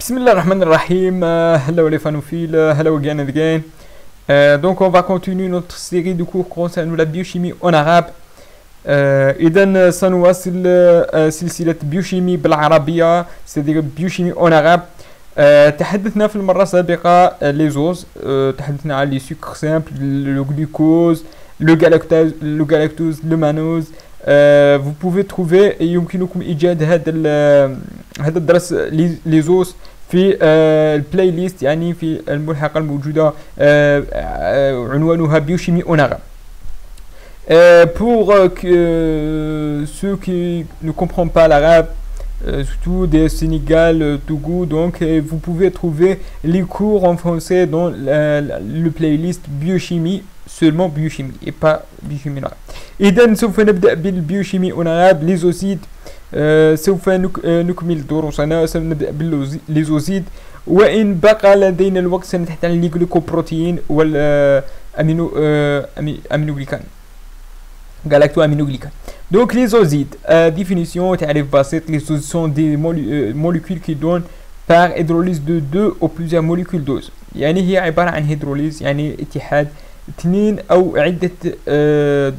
Bismillahirrahmanirrahim. Hello les fanophiles, hello again and again. Donc on va continuer notre série de cours concernant la biochimie en arabe. إذا سنواصل سلسلة بيوشيمي بالعربية c'est-à-dire بيوشيمي en arabe. تحدثنا في المرة السابقة les os, تحدثنا عن les sucres simples, le glucose, le galactose, le mannose. Vous pouvez trouver يمكنكم إيجاد هذا الدرس les os في البلاي ليست يعني في الملحقة الموجودة عنوانها بيوشيمي en arabe. Pour ceux qui ne comprennent pas l'arabe, surtout des Sénégal, Togo, donc vous pouvez trouver les cours en français dans le playlist biochimie, seulement biochimie et pas biochimie arabe. إذا سوف نبدأ بالبيوشيمي en arabe les ozides. سوف نكمل دروسنا سنبدأ بالليزوزيد وإن بقى لدينا الوقت سنتحدث عن الجلوكوبروتين والأمينوغليكان galacto-aminoglycans. Donc les ozides, définition, تعريف بسيط. Les ozides sont des molécules qui donnent par hydrolyse de 2 ou plusieurs molécules d'ose. يعني هي عبارة عن هيدروليز يعني اتحاد اثنين أو عدة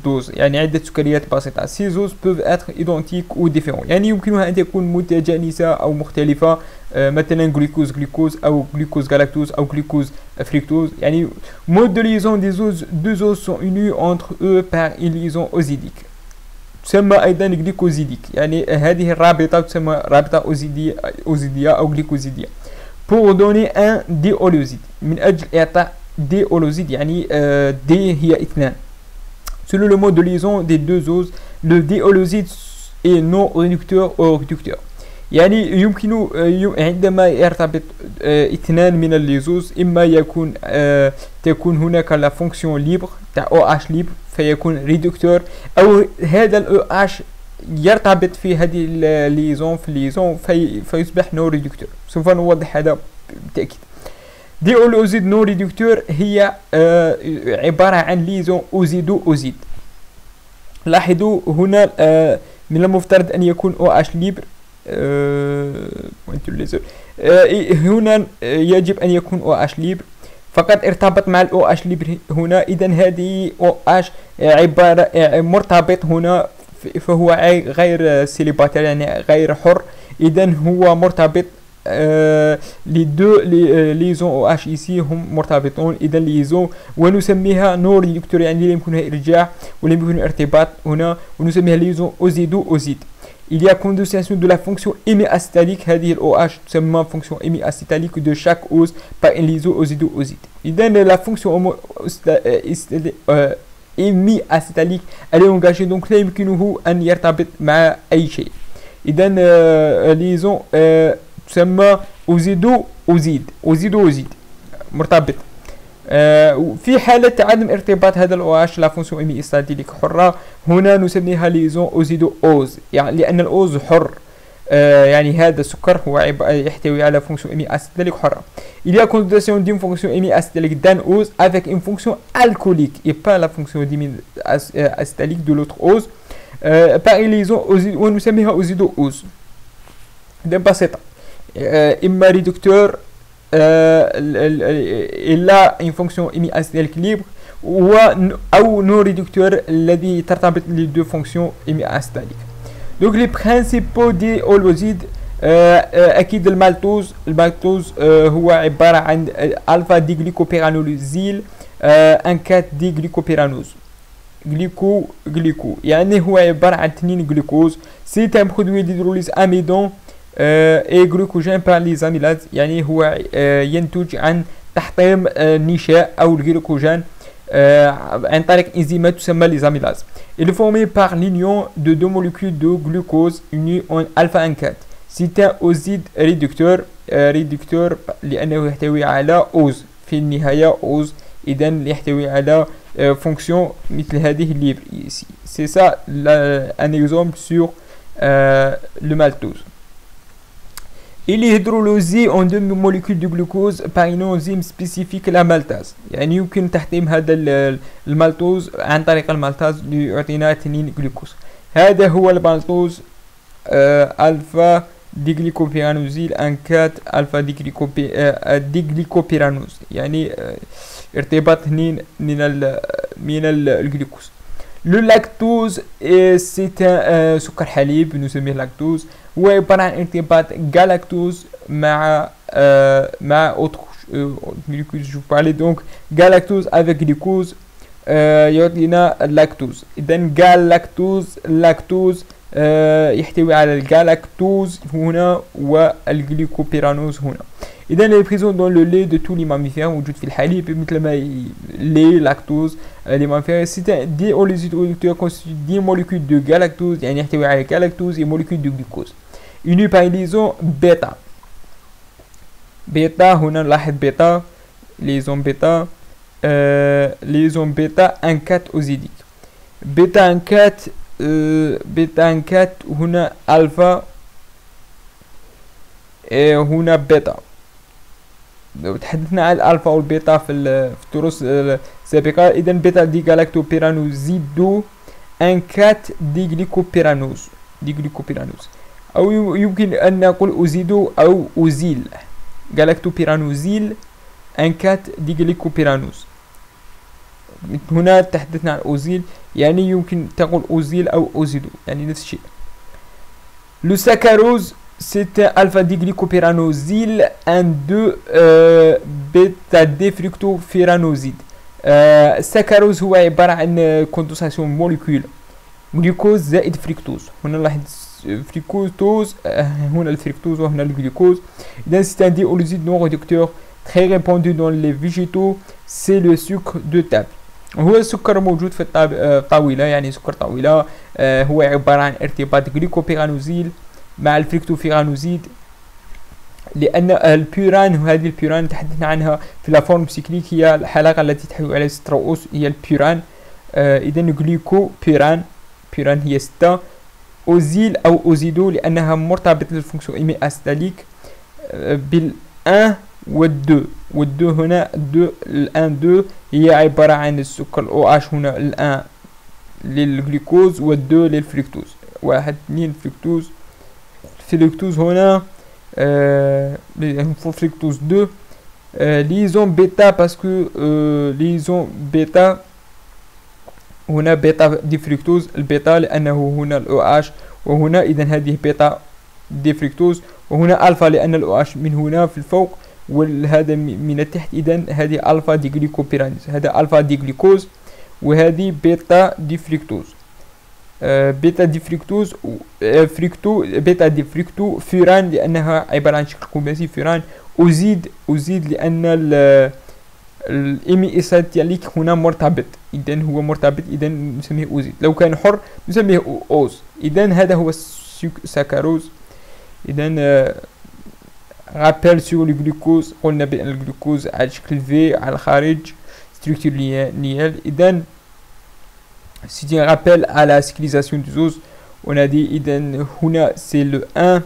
دوز يعني عدة سكريات بسيطة. Ces oses peuvent être identiques ou différents يعني يمكنها أن تكون متجانسة أو مختلفة. مثلا glucose أو glucose galactose أو glucose fructose يعني mode de liaison des oses. Deux oses sont unis entre eux par une liaison ozidique تسمى أيضا glycosidique يعني هذه الرابطة تسمى رابطة أوزيدية أو glycosidiة. pour donner un déoloside من أجل إعطاء déoloside يعني D هي اثنان. selon le mode de liaison des deux oses le déoloside est non réducteur ou réducteur يعني يمكن عندما يرتبط اثنان من الليزوز إما يكون تكون هناك لا فونكسيون ليبر تاع OH ليبر فيكون ريدكتور أو هذا ال OH يرتبط في هذه الليزون في الليزون فيصبح نو ريدكتور. سوف نوضح هذا بالتأكيد. ديولوزيد نو ريدكتور هي عبارة عن ليزون أوزيدو أوزيد. لاحظوا هنا من المفترض أن يكون OH ليبر هنا يجب أن يكون OH ليبر فقط ارتبط مع OH ليبر هنا. إذا هذه OH عبارة مرتبط هنا فهو غير سيليباتير يعني غير حر. إذا هو مرتبط les deux liaisons OH ici هم مرتبطون. إذا liaison ونسميها نو ريدكتور يعني لا يمكنها إرجاع ولا يمكنها ارتباط هنا ونسميها liaison أوزيدو أوزيد. Il y a condensation de la fonction hémiacétalique هذه ال OH تسمى fonction hémiacétalique de chaque ose par une liaison ozido-ozide. إذا la fonction hémiacétalique elle est engagée donc لا يمكنه أن يرتبط مع أي شيء. إذا liaison تسمى أوزيدو-أوزيد مرتبط. في حالة عدم ارتباط هذا ال OH لا فونكسيون هيمياستاتيك حرة هنا نسميها ليزون أوزيدو أوز يعني لأن الأوز حر يعني هذا السكر هو يحتوي على فونكسيون هيمياستاتيك حرة. Il y a condensation d'une fonction hémiacétalique d'un ose avec une fonction alcoolique et pas la fonction hémiacétalique de l'autre ose par une liaison ونسميها أوزيدو أوز. ده بسيطة. إما ريدكتور il a une fonction hémiacétalique libre ou non réducteur الذي ترتبط les deux fonctions hémiacétaliques. Donc les principaux déolosides أكيد المالتوز هو عبارة عن ألفا دي جليكوبيرانولوزيل 1,4 دي جليكوبيرانوز جليكو يعني هو عبارة عن 2 جلوكوز. c'est un produit d'hydrolyse amidon et glucogène par les amylase يعني هو ينتج عن تحطيم النشاء أو الجلوكوجين عن طريق إنزيمات تسمى les amylases. Il est formé par l'union de deux molécules de glucose unies en alpha 1,4. C'est un ozide réducteur لأنه يحتوي على أوز في النهاية أوز. إذا يحتوي على fonction مثل هذه الليبر ici. C'est ça un exemple sur le maltose. Il est hydrolysé en deux molécules de glucose par une enzyme spécifique la maltase. يعني يمكن تحطيم هذا المالتوز عن طريق المالتاز ليعطينا 2 جلوكوز. هذا هو المالتوز ألفا ديغليكوبيرانوزيل 1 ألفا ديغليكوبيرانوز، يعني ارتباط هنين من الجلوكوز. لو لاكتوز سي سكر حليب نسميه لاكتوز، هو عبارة عن ارتباط جالاكتوز مع اوتر موليكول. جو بارلي دونك جالاكتوز افيك جلوكوز يعطينا اللاكتوز. اذا لاكتوز يحتوي على الجالاكتوز هنا والجليكوبيرانوز هنا. إذا il est présent dans le lait de tous les mammifères، موجود في الحليب مثل ما لي لاكتوز les mammifères. C'est des oléoducteurs constituent des molécules de galactose، يعني يحتوي على galactose et molécules de glucose unis par une liaison bêta. بيتا هنا نلاحظ بيتا liaison bêta liaison bêta 1,4 أوزيديك. بيتا 1,4 بيتا 1,4 هنا ألفا هنا بيتا. لو تحدثنا عن الألفا والبيتا في الدروس السابقة، إذا بيتا دي جالاكتوبيرانوزيدو 1,4 دي جليكوبيرانوز أو يمكن أن نقول أوزيدو أو أوزيل. جالاكتوبيرانوزيل 1,4 دي جليكوبيرانوز. هنا تحدثنا عن أوزيل، يعني يمكن تقول أوزيل أو أوزيدو، يعني نفس الشيء. لو ساكاروز c'est alpha diglycopyranozyle 1,2 بيتا ديفركتوفيرانوزيد. السكروز هو عبارة عن كوندنساسيون موليكول جلوكوز زائد فريكتوز. هنا نلاحظ فريكتوز، هنا الفريكتوز وهنا الجلوكوز. إذا c'est un déoxyde non réducteur très répandu dans les végétaux، c'est le sucre de table. هو السكر موجود في الطاولة، يعني سكر طاولة. هو عبارة عن ارتباط جليكوبيرانوزيل مع الفريكتوفيرانوزيد، لأن البيوران، وهذه البيوران تحدثنا عنها في لا فورم سيكليك، هي الحلقة التي تحتوي على 6 رؤوس، هي البيوران. إذا جليكو بيوران هي 6. أوزيل أو أوزيدو لأنها مرتبطة للفونكسيون إيمي أستاليك بال1 وال2 هنا 2 هي عبارة عن السكر OH، هنا ال1 للجلوكوز وال2 للفريكتوز. 1 2 فريكتوز هنا فريكتوز 2 ليزون بيتا باسكو ليزون بيتا هنا بيتا دي فريكتوز. البيتا لأنه هنا الأو OH وهنا، إذا هذه بيتا دي فريكتوز، وهنا ألفا لأن الأو OH من هنا في الفوق وهذا من التحت. إذا هذه ألفا دي جليكوبيرانوز، هذا ألفا دي جليكوز، وهذه بيتا دي فريكتوز. بيتا دي فريكتوز بيتا دي فريكتو فيران لأنها عبارة عن شكل خماسي فيران. أزيد لأن الإيمي إساتياليك هنا مرتبط، إذا هو مرتبط، إذا نسميه أزيد. لو كان حر نسميه أوز. إذا هذا هو السكروز. إذا رابيل سور الجلوكوز، قلنا بأن الجلوكوز على شكل في على الخارج ستركتور لينيال. إذا c'est un rappel à la cyclisation des os. On a dit إذن هنا c'est le 1،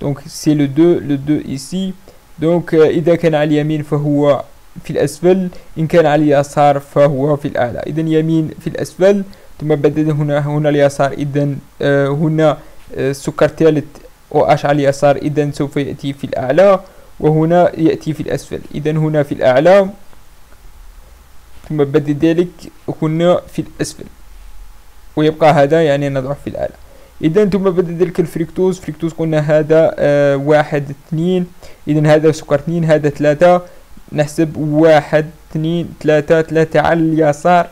donc c'est le 2 ici. donc إذا كان على اليمين فهو في الأسفل، إن كان على اليسار فهو في الأعلى. إذن يمين في الأسفل، ثم بدأ هنا اليسار. إذن هنا سكر ثالث OH على اليسار، إذن سوف يأتي في الأعلى، وهنا يأتي في الأسفل. إذن هنا في الأعلى، ثم بعد ذلك هنا في الأسفل، ويبقى هذا يعني نضع في الأعلى. إذا ثم بعد ذلك الفريكتوز قلنا هذا 1 2، إذا هذا سكر 2، هذا 3. نحسب 1 2 3 على اليسار،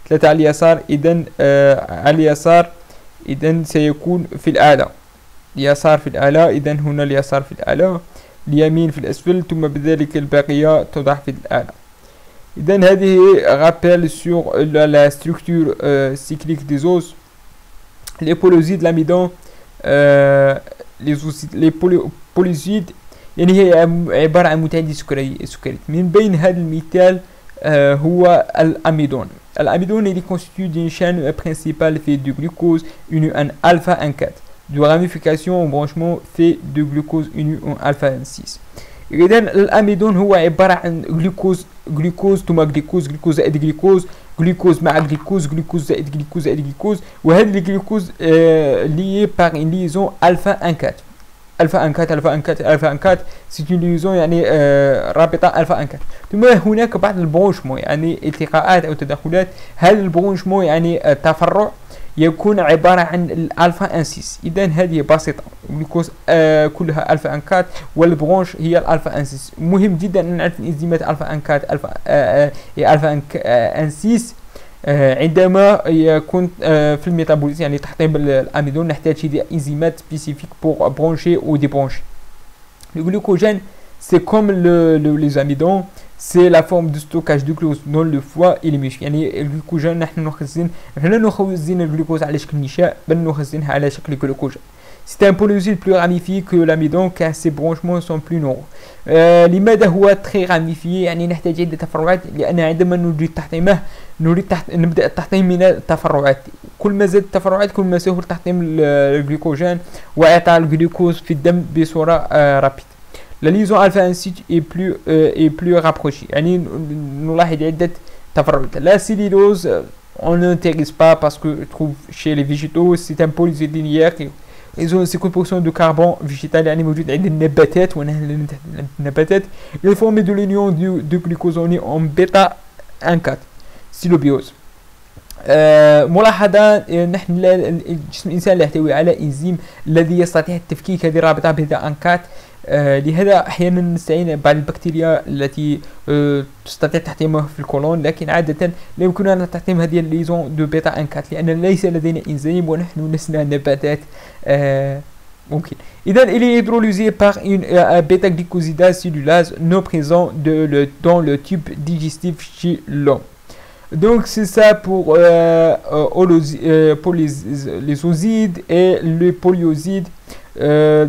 3 على اليسار. إذا على اليسار إذا سيكون في الأعلى، اليسار في الأعلى. إذا هنا اليسار في الأعلى، اليمين في الأسفل، ثم بذلك البقية توضع في الأعلى. إذا هذه rappel sur la structure cyclique des os. Les polyosides, l'amidon، les polyosides يعني هي عبارة عن متعدد السكريات. من بين هذا المثال هو الأميدون. الأميدون il est constitué d'une chaîne principale fait de glucose uni en alpha 1,4 de ramification au branchement fait de glucose uni en alpha 1,6. إذا الأميدون هو عبارة عن جلوكوز ثم جلوكوز زائد جلوكوز مع جلوكوز زائد جلوكوز، وهذا الجلوكوز lié par une liaison alpha 1,4. الفا ان 4 الفا ان 4 الفا ان 4 سي اون ليزون يعني رابطه الفا ان 4. ثم هناك بعض البرونشمون يعني التقاءات او تداخلات. هذا البرونشمون يعني تفرع يكون عبارة عن الألفا ان 6. إذا هذه بسيطة، جلوكوز كلها ألفا ان 4 والبرونش هي الألفا ان 6. مهم جدا أن نعرف الإنزيمات ألفا ان 4 ألفا ان 6 عندما يكون في الميتابوليزم يعني تحطيم الأميدون نحتاج إنزيمات سبيسيفيك بور برونشي أو ديبرونشي. Le glucogène, c'est comme les amidons, c'est la forme de stockage du glucose dans le foie et les muscles. يعني الجلوكوجين نحن نخزن الجلوكوز على شكل نشاء بل نخزنها على شكل جلوكوجين. C'est un polyoside plus ramifié que l'amidon car ses branchements sont plus nombreux. لماذا هو très ramifié؟ يعني نحتاج عدة تفرعات لأن عندما نريد تحطيمه نبدأ التحطيم من التفرعات. كل ما زاد التفرعات كل ما سهل تحطيم الجلوكوجين وإعطاء الجلوكوز في الدم بصورة رابيد. La liaison alpha 6 est plus rapprochée. يعني نلاحظ عدة تفرعات. La cellulose on n'intéresse pas parce que trouve chez les végétaux c'est un polysacharide linéaire. Ils ont 50% de carbone végétal يعني موجود عند النباتات ونحن النباتات. Il est formé de l'union de glucosamine en bêta 1,4 سيلوبيوز. ملاحظة نحن جسم الإنسان لا يحتوي على إنزيم الذي يستطيع التفكيك هذه الرابطة بيتا 1,4. لهذا أحيانا نستعين بعض البكتيريا التي تستطيع تحطيمها في الكولون، لكن عادة لا يمكننا تحطيم هذه الليزون دو بيتا 1,4 لأن ليس لدينا إنزيم ونحن لسنا نباتات. ممكن. إذا il est hydrolysé par une bêta-glycosidase cellulase non présent dans le tube digestif chez l'homme. Donc c'est ça pour les osides et les polyosides.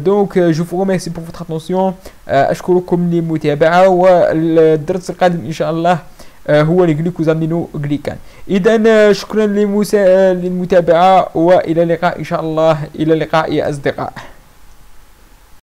Donc je vous remercie pour votre attention. أشكركم للمتابعة، والدرس القادم إن شاء الله هو الجلوكوزامينو جليكان. إذا شكرا للمتابعة وإلى اللقاء إن شاء الله. إلى اللقاء يا أصدقاء.